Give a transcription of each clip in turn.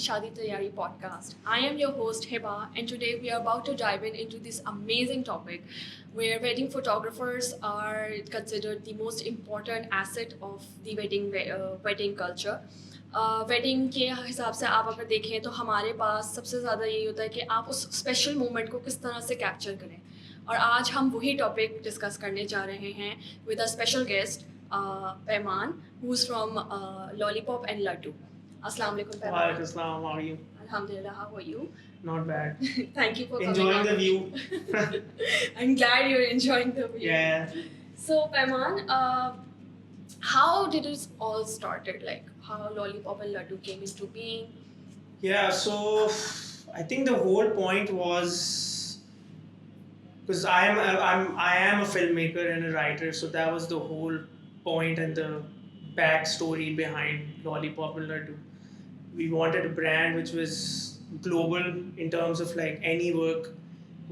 Shadi Tayari podcast. I am your host Hiba, and today we are about to dive into this amazing topic where wedding photographers are considered the most important asset of the wedding culture. Wedding के हिसाब से आप अगर देखें तो हमारे पास सबसे ज़्यादा यही होता है कि आप उस स्पेशल मोमेंट को किस तरह से कैप्चर करें और आज हम वही टॉपिक डिस्कस करने जा रहे हैं with a special guest Paiman who is from lollipop and laddu. अस्सलाम वालेकुम पैमान. Walaikum Assalam, how are you? Alhamdulillah, how are you? Not bad. Thank you for Enjoying coming the on. view. I'm glad you're enjoying the view. Yeah. So Paiman, how did it all started? Like how Lollipop and Laddu came into being? Yeah, so I think the whole point was because I am a filmmaker and a writer, so that was the whole point and the backstory behind Lollipop and Laddu. We wanted a brand which was global in terms of like any work,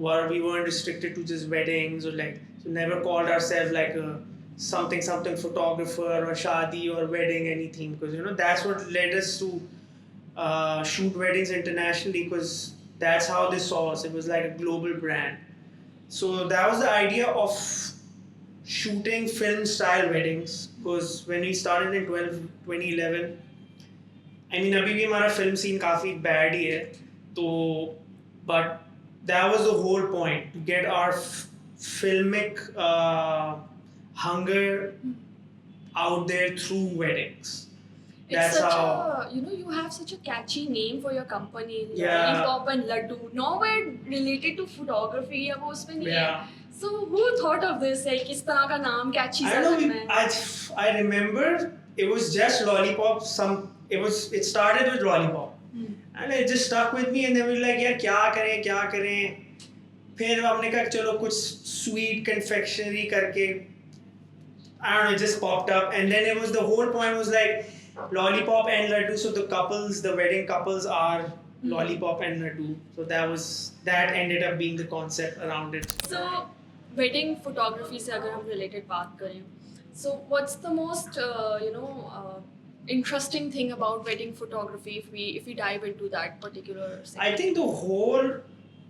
where we weren't restricted to just weddings or like so never called ourselves like a something photographer or shadi or wedding anything, because that's what led us to shoot weddings internationally, because that's how they saw us. It was like a global brand. So that was the idea of shooting film style weddings, because when we started in 2011, I mean अभी भी हमारा film scene काफी bad ही है तो, but that was the whole point, to get our filmic hunger out there through weddings. It's such a, you have such a catchy name for your company, Lollipop and Laddu. Nowhere related to photography या वो उसमें नहीं है. So who thought of this? Like इस तरह का नाम catchy सा रखना है. I remember it was just Lollipop. It started with Lollipop, and it just stuck with me. And then we were like, यार क्या करें. फिर हमने कहा चलो कुछ sweet confectionery करके. I don't know, it just popped up, and then it was the whole point was like Lollipop and Laddu. So the wedding couples are Lollipop and Laddu. So that ended up being the concept around it. So wedding photography से अगर हम related बात करें, so what's the most interesting thing about wedding photography if we dive into that particular segment? I think the whole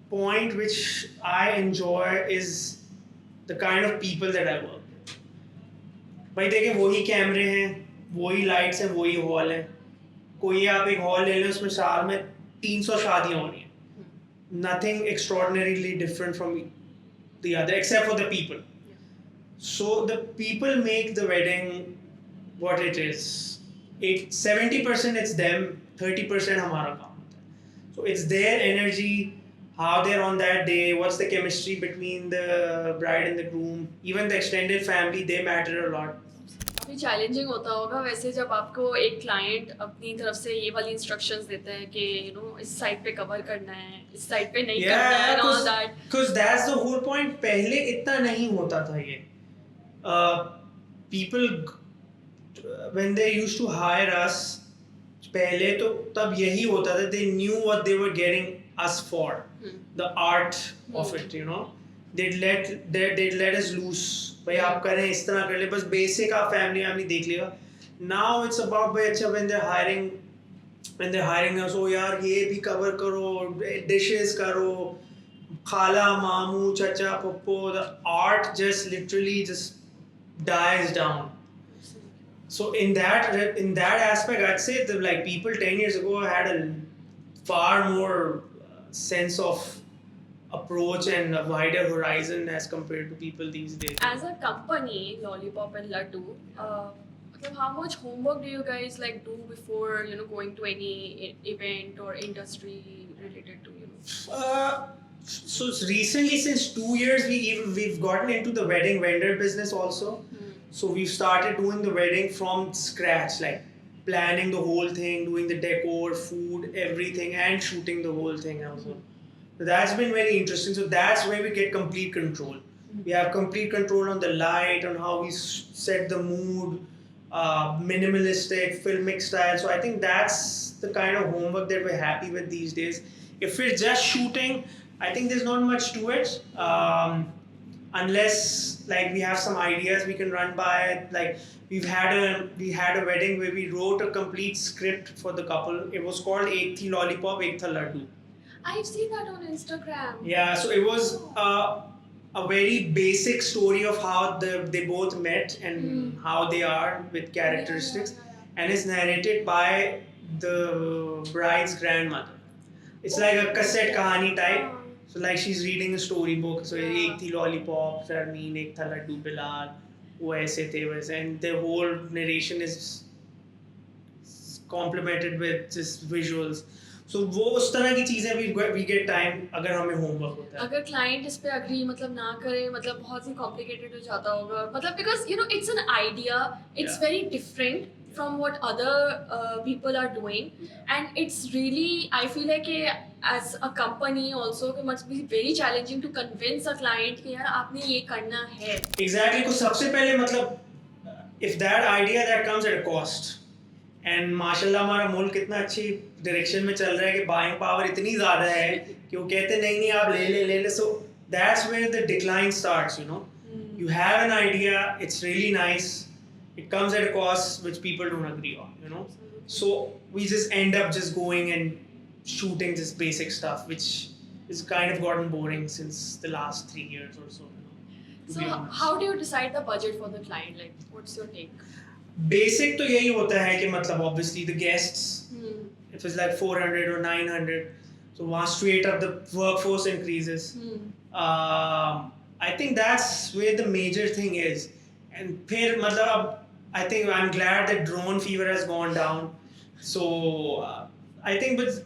point which I enjoy is the kind of people that I work with. भाई देखिए वही कैमरे हैं, वही lights हैं, वही hall है. कोई आप एक हॉल ले लें उसमें साल में 300 शादियां हो रही हैं. Nothing extraordinarily different from the other except for the people. So the people make the wedding what it is. 70% it's them, 30% हमारा काम होता है. So it's their energy, how they're on that day, what's the chemistry between the bride and the groom, even the extended family, they matter a lot. काफी challenging होता होगा वैसे जब आपको एक क्लाइंट अपनी तरफ से ये वाली इंस्ट्रक्शंस देता है कि इस साइड पे कवर करना है, इस साइड पे नहीं करना है, and all that. Because that's the whole point. पहले इतना नहीं होता था ये. People when they used to hire us, पहले तो तब यही होता था, they knew what they were getting us for, the art of it, they'd let us loose. भाई आप करें इस तरह कर ले, बस बेसिक आप फैमिली देख लेगा. Now it's about भाई अच्छा when they're hiring us, oh यार ये भी कवर करो, dishes करो, खाला मामू चाचा Pappo, the art just literally just dies down. So in that aspect, I'd say that like people 10 years ago had a far more sense of approach and a wider horizon as compared to people these days. As a company, Lollipop and Laddu, how much homework do you guys like do before going to any event or industry related to So recently, since 2 years, we've gotten into the wedding vendor business also. So we've started doing the wedding from scratch, like planning the whole thing, doing the decor, food, everything, and shooting the whole thing also. So that's been very interesting. So that's where we get complete control. We have complete control on the light, on how we set the mood, minimalistic, filmic style. So I think that's the kind of homework that we're happy with these days. If we're just shooting, I think there's not much to it. unless like we have some ideas we can run by it. Like we had a wedding where we wrote a complete script for the couple. It was called Ek Thi Lollipop, Ek Tha Laddu. I've seen that on Instagram. Yeah, so it was a very basic story of how they both met and how they are with characteristics, and it's narrated by the bride's grandmother. It's like a cassette kahani type. So like she's reading a storybook. So Ek Thi Lollipop, Sharmeen, Ek Tha Laddu, Bilal, वो ऐसे थे वैसे, and the whole narration is complemented with just visuals. So वो उस तरह की चीजें we get time अगर हमें homework होता है. अगर client इस पे agree मतलब ना करे, मतलब बहुत ही complicated हो जाता होगा, मतलब because you know it's an idea, it's very different from what other people are doing, and it's really, I feel like as a company also it must be very challenging to convince a client कि यार आपने ये करना है. Exactly. तो सबसे पहले मतलब if that idea that comes at a cost, and माशाल्लाह हमारा मुल्क इतना अच्छी डायरेक्शन में चल रहा है कि बाइंग पावर इतनी ज़्यादा है कि वो कहते नहीं आप ले ले. So that's where the decline starts, you know. You have an idea, it's really nice, it comes at a cost which people don't agree on, you know. So we just end up just going and shooting just basic stuff, which is kind of gotten boring since the last 3 years or so, you know. So how do you decide the budget for the client? Like, what's your take? Basic तो यही होता है कि मतलब obviously the guests, if it's like 400 or 900, so वहाँ straight up the workforce increases. I think that's where the major thing is. And फिर मतलब अब I think I'm glad that drone fever has gone down. So I think with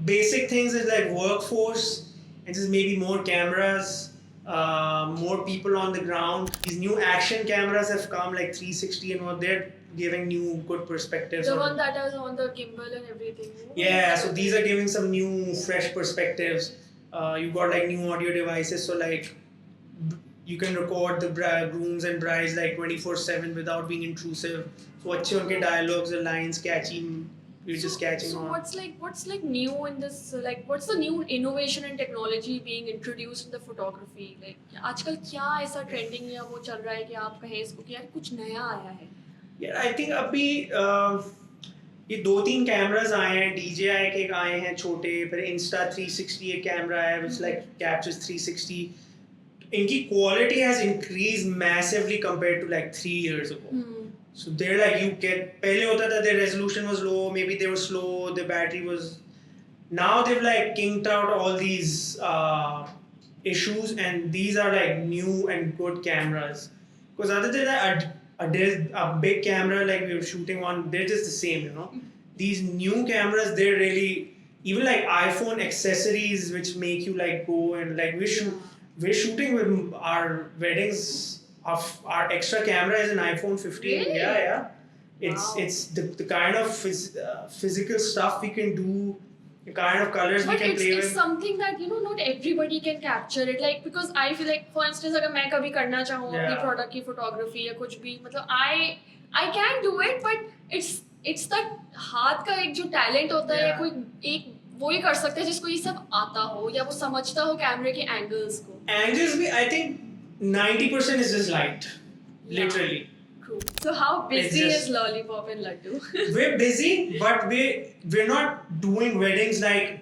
basic things is like workforce and just maybe more cameras, more people on the ground. These new action cameras have come like 360 and what, they're giving new good perspectives. The one that is on the gimbal and everything. Yeah, so these are giving some new fresh perspectives. You got like new audio devices, so like you can record the grooms and brides like 24/7 without being intrusive. So अच्छे उनके dialogues and lines catchy. You're just catching on. So what's like new in this? Like what's the new innovation and technology being introduced in the photography? Like आजकल क्या ऐसा trending या वो चल रहा है कि आप कहें इसको कि यार कुछ नया आया है? Yeah, I think अभी ये 2-3 कैमरास आए हैं. DJI के आए हैं छोटे, फिर Insta 360 एक कैमरा है which like captures 360. इनकी quality has increased massively compared to like 3 years ago. So they're like you get पहले होता था their resolution was low, maybe they were slow, the battery was. Now they've like kinked out all these issues, and these are like new and good cameras. Because other than that, there's a big camera like we were shooting on, they're just the same, you know. These new cameras, they're really, even like iPhone accessories which make you like go and like we're shooting with our weddings. Of our extra camera is an iPhone 15. Really? Yeah. Wow. It's the kind of physical stuff we can do, the kind of colors we can play with. But it's something that you know not everybody can capture it. Like because I feel like for instance अगर मैं कभी करना चाहूँ अपनी product की photography या कुछ भी, मतलब I can do it, but it's that हाथ का एक जो talent होता है या कोई एक वो ही कर सकता है जिसको ये सब आता हो या वो समझता हो कैमरे के angles को. Angles भी I think 90% is just light, literally. True. So how busy is Lollipop and Laddu? We're busy, but we're not doing weddings like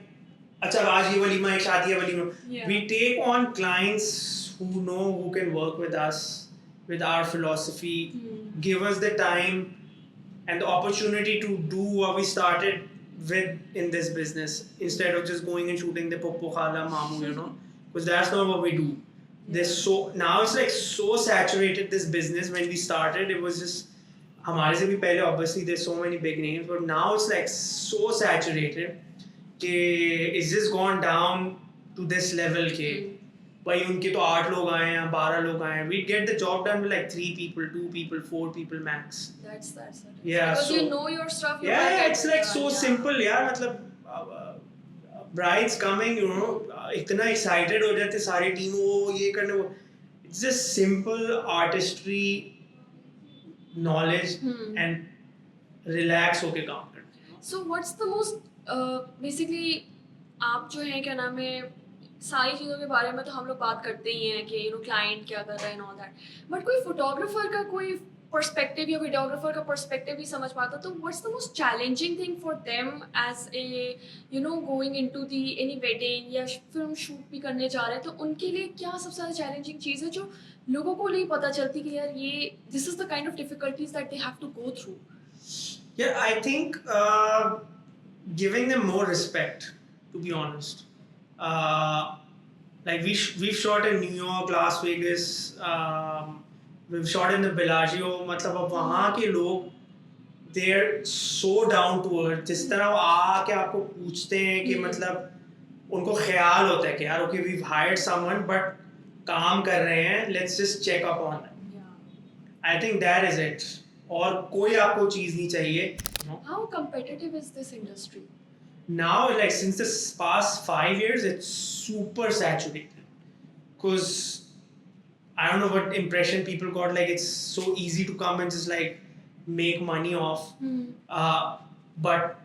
अच्छा आज ये वलीमा है, शादी है walima. We take on clients who know who can work with us, with our philosophy, give us the time and the opportunity to do what we started with in this business instead of just going and shooting the Poppo Khala Mamu, you know, because that's not what we do. There's so now it's like so saturated this business. When we started, it was just हमारे से भी पहले obviously there's so many big names, but now it's like so saturated कि it's just gone down to this level कि भाई उनके तो 8 लोग आए हैं, 12 लोग आए हैं. We get the job done with like 3 people, 2 people, 4 people max. That's yeah. Because so, you know your stuff. Yeah, it's like so simple यार. मतलब brides coming, you know, इतना excited हो जाते सारे टीम वो ये करने वो. It's just simple artistry, knowledge and relax होके काम करते हैं. So what's the most basically आप जो है क्या नाम है सारी चीज़ों के बारे में तो हम लोग बात करते ही हैं कि क्लाइंट क्या कर रहा है एंड ऑल दैट, बट कोई फोटोग्राफर का कोई पर्सपेक्टिव या वीडियोग्राफर का पर्सपेक्टिव नहीं समझ पाता, तो what's the most challenging thing for them as a going into the any wedding या फिल्म शूट भी करने जा रहे हैं, तो उनके लिए क्या सबसे ज़्यादा चैलेंजिंग चीज़ है जो लोगों को नहीं पता चलती कि यार ये this is the kind of difficulties that they have to go through? Yeah, I think giving them more respect, to be honest. Like we've shot in New York, Las Vegas, we've shot in the Bellagio. मतलब अब वहाँ के लोग they're so down to earth. जिस तरह वो आके आपको पूछते हैं कि मतलब उनको ख्याल होता है कि यार okay we've hired someone but काम कर रहे हैं, let's just check up on them. I think that is it. और कोई आपको चीज नहीं चाहिए. How competitive is this industry? Now, like since the past 5 years, it's super saturated. Because I don't know what impression people got. Like it's so easy to come and just like make money off. But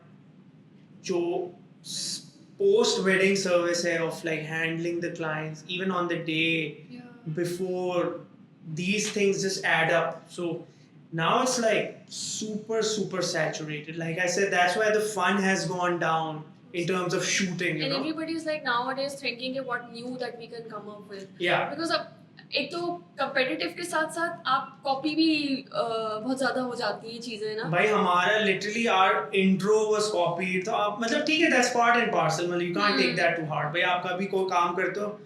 जो post wedding service है of like handling the clients even on the day before, these things just add up. So now it's like super saturated. Like I said, that's why the fun has gone down in terms of shooting, you and know. Everybody is like nowadays thinking of what new that we can come up with. Yeah. Because अब एक तो competitive के साथ साथ आप copy भी बहुत ज़्यादा हो जाती है चीज़ें ना. भाई हमारा literally our intro was copied. तो आप मतलब ठीक है, that's part and parcel. मतलब you can't take that too hard. भाई आप कभी कोई काम करते हो,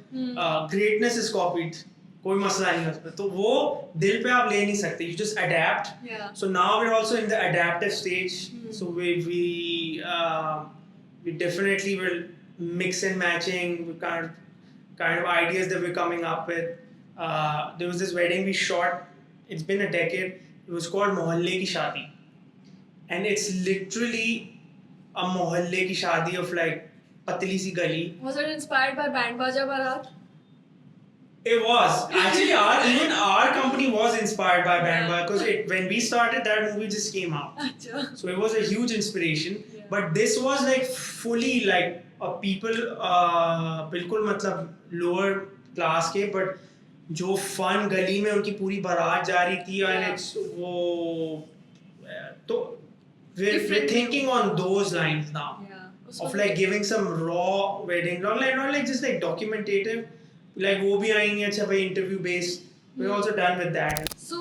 greatness is copied. कोई मसला नहीं है उसमें, तो वो दिल पे आप ले नहीं सकते. You just adapt. Yeah. So now we're also in the adaptive stage. So we definitely will mix and matching kind of ideas that we're coming up with. There was this wedding we shot. It's been a decade. It was called Mohalle Ki Shaadi, and it's literally a mohalle ki shaadi of like patli si gali. Was it inspired by Band Baja Barat? It was actually even our company was inspired by Band Baja, because when we started, that movie just came out. So it was a huge inspiration. Yeah. But this was like fully like a people बिल्कुल मतलब lower class के, but जो fun गली में उनकी पूरी बारात जा रही थी, and it's वो तो we're thinking on those lines now. Yeah. Of like giving some raw wedding, not like just like documentative. Like वो भी आएंगे, अच्छा भाई interview based. We're also done with that. So,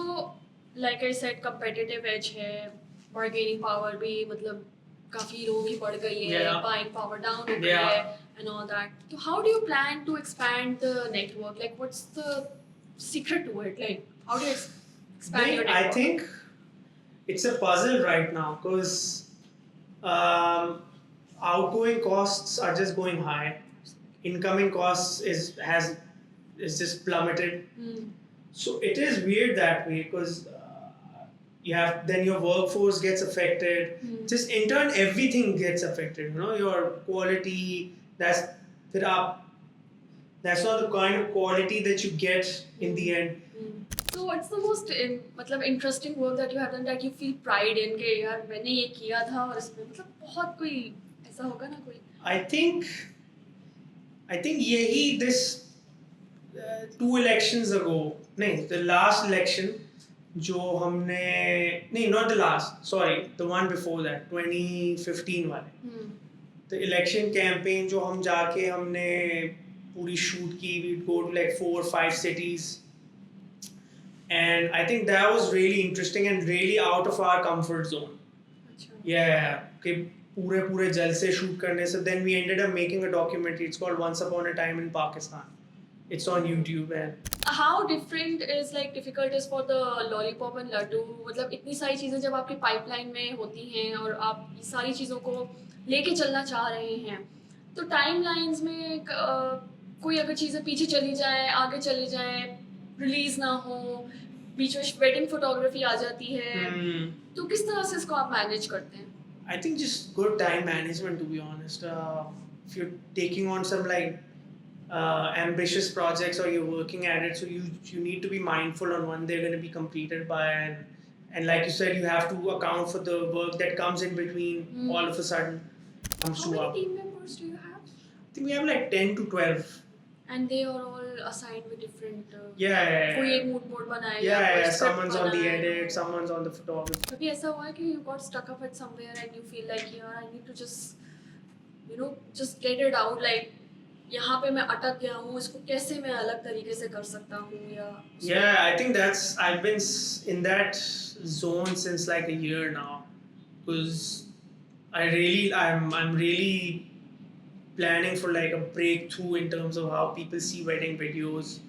like I said, competitive edge है, bargaining power भी मतलब काफी लोगों की बढ़ गई है, buying power down हो गई है, and all that. So how do you plan to expand the network? Like what's the secret to it? Like how do you expand your network? I think it's a puzzle right now, because outgoing costs are just going high. Incoming costs is just plummeted. So it is weird that way, because then your workforce gets affected. Just in turn everything gets affected. You know, your quality. That's not the kind of quality that you get in the end. So what's the most interesting work that you have done that you feel pride in कि यार मैंने ये किया था और इसमें मतलब बहुत कोई ऐसा होगा ना कोई? I think यही this 2 elections ago, नहीं, the last election जो हमने, नहीं, not the last, sorry, the one before that, 2015 वाले, the election campaign जो हम जाके हमने पूरी shoot की, we'd go to like 4 or 5 cities, and I think that was really interesting and really out of our comfort zone. Yeah, कि पूरे जलसे shoot करने से, then we ended up making a documentary. It's called Once Upon a Time in Pakistan. It's on YouTube. And how different is like difficult is for the lollipop and laddu? मतलब इतनी सारी चीजें जब आपकी pipeline में होती हैं और आप ये सारी चीज़ों को लेके चलना चाह रहे हैं, तो टाइमलाइंस में कोई अगर चीज़ें पीछे चली जाए, आगे चली जाए, रिलीज ना हो, बीच में वेडिंग फोटोग्राफी आ जाती है, तो किस तरह से इसको आप मैनेज करते हैं? I think just good time management, to be honest. If you're taking on some like ambitious projects or you're working at it, so you need to be mindful on when they're going to be completed by, and like you said, you have to account for the work that comes in between. All of a sudden comes How to many up. team members do you have? I think we have like 10 to 12. And they are all assigned with different. कोई Yeah. एक mood board बनाए Yeah, या कोई yeah. script Someone's on the बनाए. edit, someone's on the photography. कभी ऐसा हुआ है कि you got stuck up at somewhere and you feel like यार I need to just get it out, like यहाँ पे मैं अटक गया हूँ, इसको कैसे मैं अलग तरीके से कर सकता हूँ या. Yeah, I think I've been in that zone since like a year now, because I'm really planning for like a breakthrough in terms of how people see wedding videos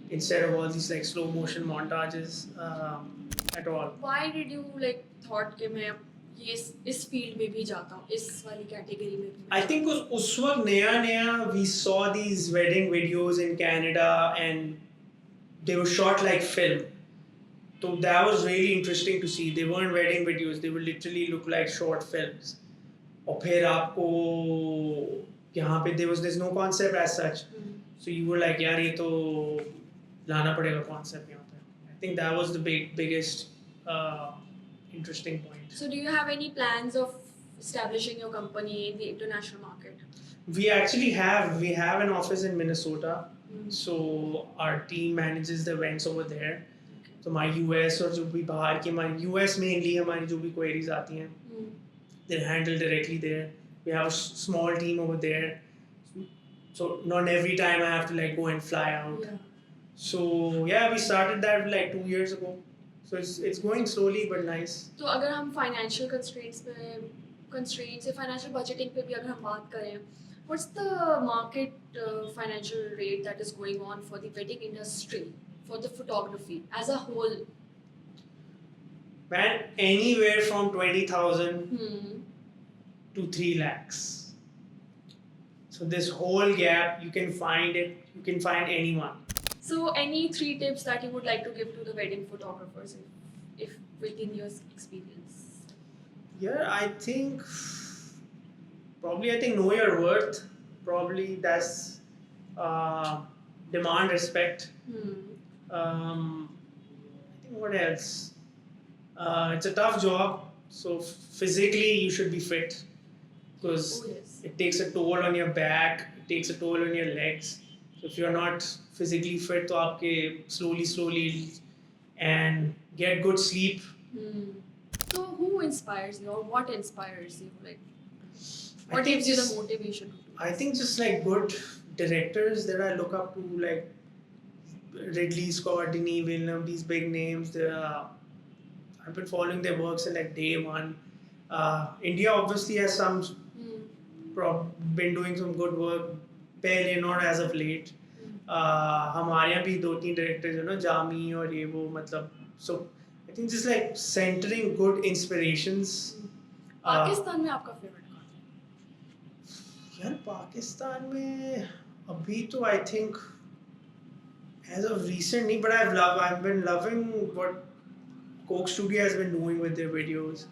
instead of all these like slow motion montages at all. Why did you like thought कि मैं ये इस field में भी जाता हूँ, इस वाली कैटेगरी में भी. I think उस वक्त नया we saw these wedding videos in Canada and they were shot like film. So that was really interesting to see. They weren't wedding videos, they would literally look like short films. और फिर आपको यहाँ पे there's no concept as such. So you were like यार ये तो लाना पड़ेगा concept यहाँ पे. I think that was the biggest interesting point. So do you have any plans of establishing your company in the international market? We actually have an office in Minnesota. So our team manages the events over there. So my US और जो भी बाहर की हमारी US mainly हमारी जो भी queries आती हैं, they're handled directly there. We have a small team over there. So not every time I have to like go and fly out. Yeah. So yeah, we started that like 2 years ago. So it's going slowly but nice. तो अगर हम financial constraints या financial budgeting पे भी अगर हम बात करें, what's the market financial rate that is going on for the wedding industry, for the photography as a whole? Man, anywhere from 20,000 to 3 lakhs. So this whole gap, you can find anyone. So any 3 tips that you would like to give to the wedding photographers if within your experience? Yeah, I think know your worth. Probably that's demand respect. I think what else? It's a tough job, so physically you should be fit because it takes a toll on your back, it takes a toll on your legs. So if you're not physically fit, तो आपके slowly and get good sleep. So who inspires you or what inspires you? Like, what gives you the motivation to do this? I think just like good directors that I look up to, like Ridley Scott, Denis Villeneuve, these big names. I've been following their works in like day one. India obviously has been doing some good work. पहले not as of late. हमारे यहाँ भी 2-3 directors हैं ना, जामी और ये वो मतलब. So I think just like centering good inspirations. Pakistan में आपका favorite कौन है? यार पाकिस्तान में अभी तो I think as of recent नहीं, but I've been loving what Coke Studio has been doing with their videos.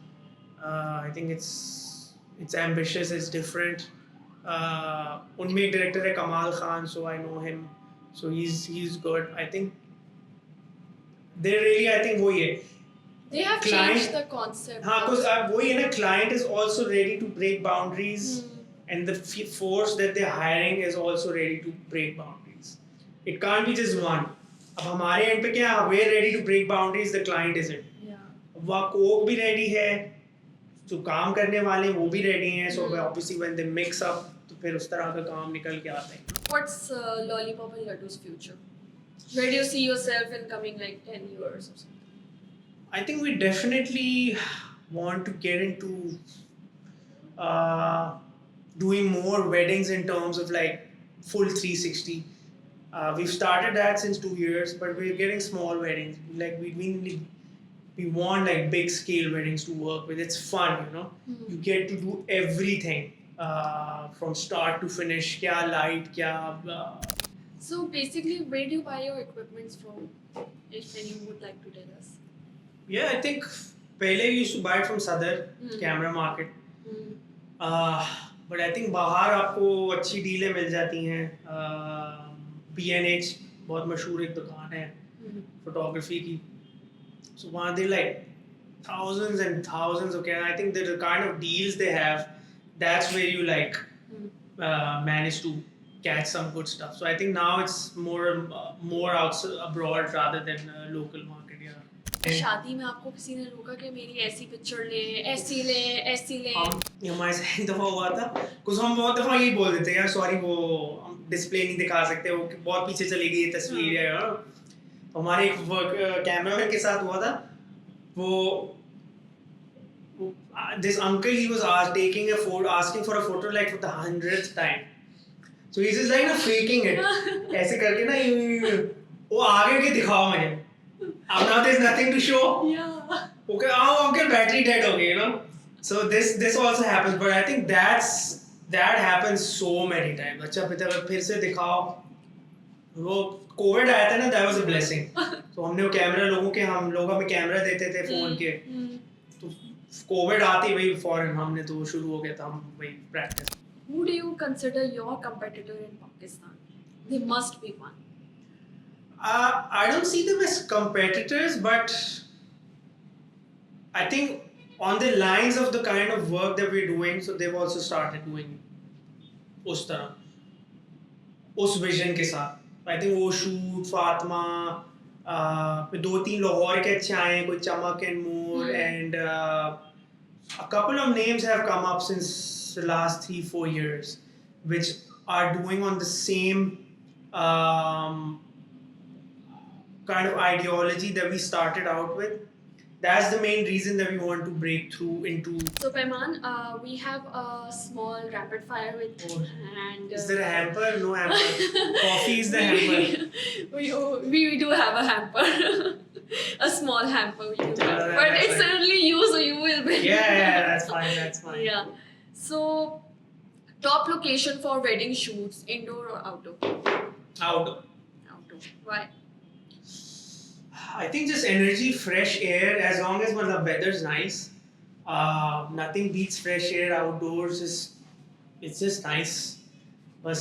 I think it's ambitious, it's different. उनमें एक director है Kamal Khan, so I know him, so he's good. I think they really, I think वही है. They have changed the concept. हाँ, because वही है ना, client is also ready to break boundaries, and the force that they're hiring is also ready to break boundaries. It can't be just one. अब हमारे end पे क्या है, we're ready to break boundaries, the client isn't. वहाँ Coke भी ready है, जो काम करने वाले वो भी ready हैं, so obviously when they mix up, तो फिर उस तरह का काम निकल के आता है. What's Lollipop and Laddu's future? Where do you see yourself in coming like 10 years or something? I think we definitely want to get into doing more weddings in terms of like full 360. We've started that since 2 years, but we're getting small weddings. Like we want like big scale weddings to work with. It's fun, you know. You get to do everything from start to finish. Kya light, kya. So basically, where do you buy your equipments from? If any would like to tell us. Yeah, I think पहले we used to buy it from Sadar camera market. But I think बाहर आपको अच्छी डीलें मिल जाती हैं. B&H बहुत मशहूर एक दुकान है photography की. So वहाँ they like thousands and thousands of cameras. I think the kind of deals they have, that's where you like manage to catch some good stuff. So I think now it's more out abroad rather than local market. Yeah. शादी में आपको किसी ने रोका कि मेरी ऐसी picture ले, ऐसी ले, ऐसी ले? हमारे साथ एक दफ़ा हुआ था कुछ, हम बहुत दफ़ा यही बोल देते हैं यार सॉरी वो हम डिस्प्ले नहीं दिखा सकते, वो बहुत पीछे चली गई तस्वीर है। तो हमारे एक कैमरामैन के साथ हुआ था वो this uncle, he was taking a photo, asking for a photo like for the 100th time. So he's just like faking it. ऐसे करके ना वो आगे के दिखाओ मुझे. Now there's nothing to show. Yeah. Okay, okay, battery dead हो गई, you know. So this also happens, but I think that happens so many times. अच्छा फिर से दिखाओ. वो कोविड आया था ना, that was a blessing. तो हमने वो कैमरा हम लोग हमें कैमरा देते थे फोन के. तो कोविड आते ही वही फॉरन हमने तो शुरू हो गया था हम वही practice. Who do you consider your competitor in Pakistan? There must be one. I don't see them as competitors, but I think on the lines of the kind of work that we're doing, so they've also started doing उस तरह उस vision के साथ. I think वो shoot Fatima, दो तीन लाहौर के अच्छे आए हैं, कोई चमक and more, and a couple of names have come up since the last 3-4 years which are doing on the same kind of ideology that we started out with. That's the main reason that we want to break through into. So Paiman, we have a small rapid fire with and is there a hamper? No hamper. Coffee is the hamper. we do have a hamper. A small hamper we do have. But it's certainly you, so you will be. Yeah, that's fine. Yeah. So, top location for wedding shoots, indoor or outdoor? Outdoor. Why? I think just energy, fresh air, as long as the weather's nice. Nothing beats fresh air outdoors. It's just nice. But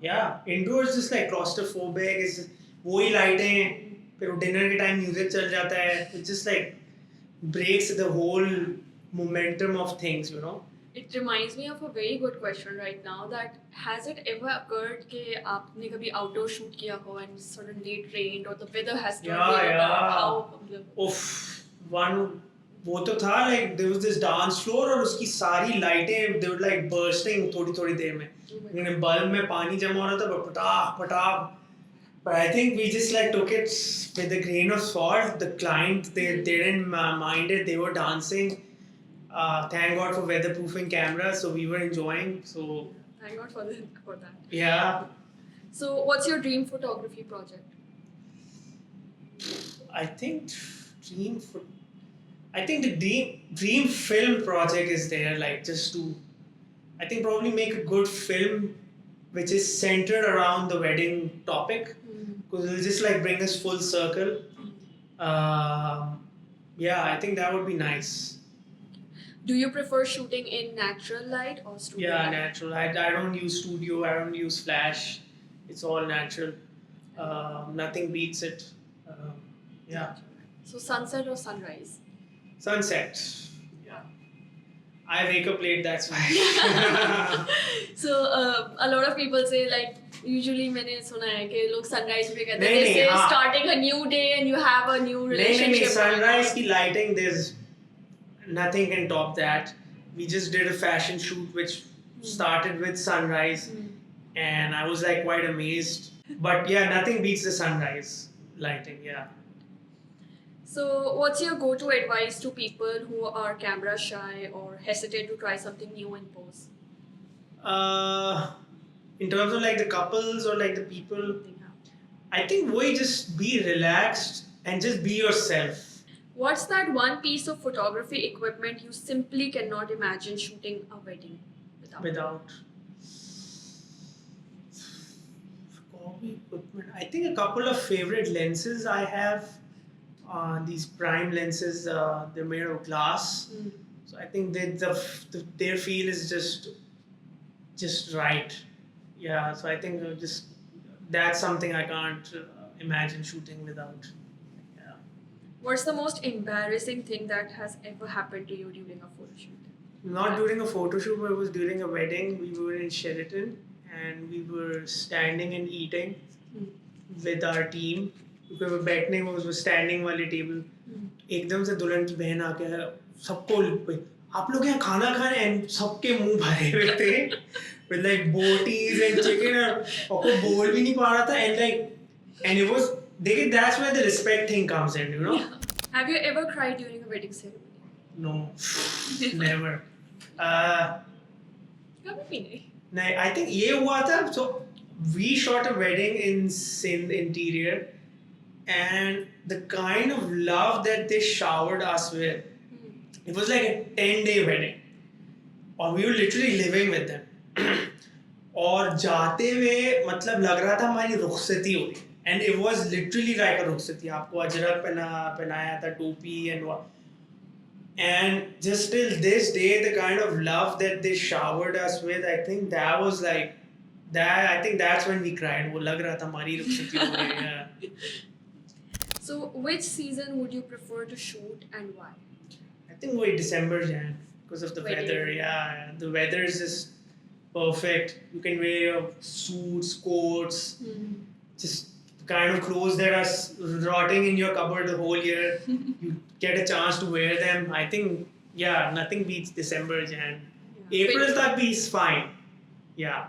yeah, indoors just like claustrophobic. It's वही लाइटें, फिर dinner के time music चल जाता है. It just like breaks the whole momentum of things, you know. It reminds me of a very good question right now. That has it ever occurred कि आपने कभी outdoor shoot किया हो and suddenly it rained or the weather has turned really bad? How? One वो तो था like there was this dance floor और उसकी सारी लाइटें they were like bursting थोड़ी देर में. लेकिन बल्ब में पानी जमा हो रहा था पटाख. But I think we just like took it with a grain of salt. The client they didn't mind it. They were dancing. Thank God for weatherproofing cameras, so we were enjoying. So thank God for that. Yeah. So what's your dream photography project? I think the dream film project is there. Like just to, I think probably make a good film which is centered around the wedding topic. Because it'll just like bring us full circle. Yeah, I think that would be nice. Do you prefer shooting in natural light or studio light? Yeah, natural. I don't use studio. I don't use flash. It's all natural. Nothing beats it. Yeah. So sunset or sunrise? Sunset. Yeah. I wake up late. That's why. So a lot of people say like. Usually मैंने सुना है कि लोग sunrise पे कहते हैं जैसे starting a new day and you have a new relationship. नहीं, sunrise की lighting, there's nothing can top that. We just did a fashion shoot which started with sunrise and I was like quite amazed. But yeah, nothing beats the sunrise lighting. Yeah. So what's your go-to advice to people who are camera shy or hesitate to try something new in pose? In terms of like the couples or like the people, I think we just be relaxed and just be yourself. What's that one piece of photography equipment you simply cannot imagine shooting a wedding without? Photography equipment. I think a couple of favorite lenses I have. These prime lenses, they're made of glass. So I think their feel is just right. Yeah, so I think just that's something I can't imagine shooting without. Yeah. What's the most embarrassing thing that has ever happened to you during a photo shoot? Not during a photo shoot, but it was during a wedding. We were in Sheraton and we were standing and eating Hmm. with our team. क्योंकि वो बैठने वो standing वाली table एकदम से दुल्हन की बहन आके सबको आप लोग यहाँ खाना खाए एंड सबके मुंह भरे हुए थे with like botis and chicken और कोई बोल भी नहीं पा रहा था and it was देखिए that's where the respect thing comes in, you know. Have you ever cried during a wedding ceremony? No, never. कभी भी नहीं. नहीं, I think ये हुआ था. So we shot a wedding in Sindh interior, and the kind of love that they showered us with, it was like a 10-day wedding, और we were literally living with them. और जाते हुए मतलब लग रहा था हमारी रुखसती हो रही, and it was literally like a रुखसती. आपको अजरक पहनाया था, टोपी and what. And just till this day, the kind of love that they showered us with, I think that was like that. I think that's when we cried. वो लग रहा था हमारी रुखसती हो रही है. So, which season would you prefer to shoot and why? I think wait December, Jan, because of the Wedding. weather. Yeah, the weather is just perfect. You can wear your suits, coats, just the kind of clothes that are rotting in your cupboard the whole year. You get a chance to wear them. I think nothing beats December, Jan. Yeah. April that is fine. Yeah,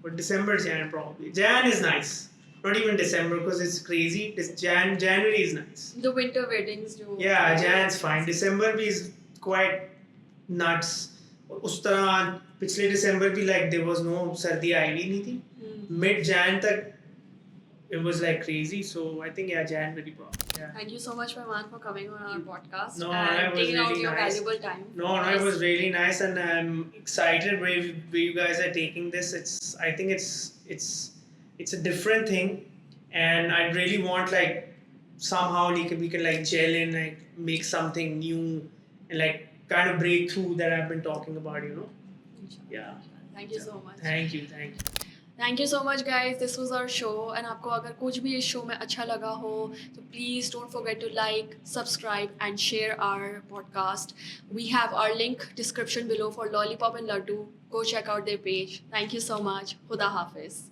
but December, Jan probably. Jan is nice. Not even December because it's crazy. January is nice. The winter weddings do. Yeah, Jan's fine. December भी is quite nuts. और उस तरह पिछले December भी like there was no सर्दी आई भी नहीं थी. Mid Jan तक it was like crazy. So I think Jan very problem. Yeah. Thank you so much, Mehman, for coming on our podcast No, and it was taking out really your nice. valuable time. No, it was really nice, and I'm excited where you guys are taking this. I think it's a different thing, and I really want like somehow we can like gel in, like make something new, and like kind of break through that I've been talking about, you know. Yeah. Thank you so much. Thank you. Thank you so much, guys. This was our show, and आपको अगर कुछ भी इस show में अच्छा लगा हो, तो please don't forget to like, subscribe, and share our podcast. We have our link description below for Lollipop and Laddu. Go check out their page. Thank you so much. Khuda Hafiz.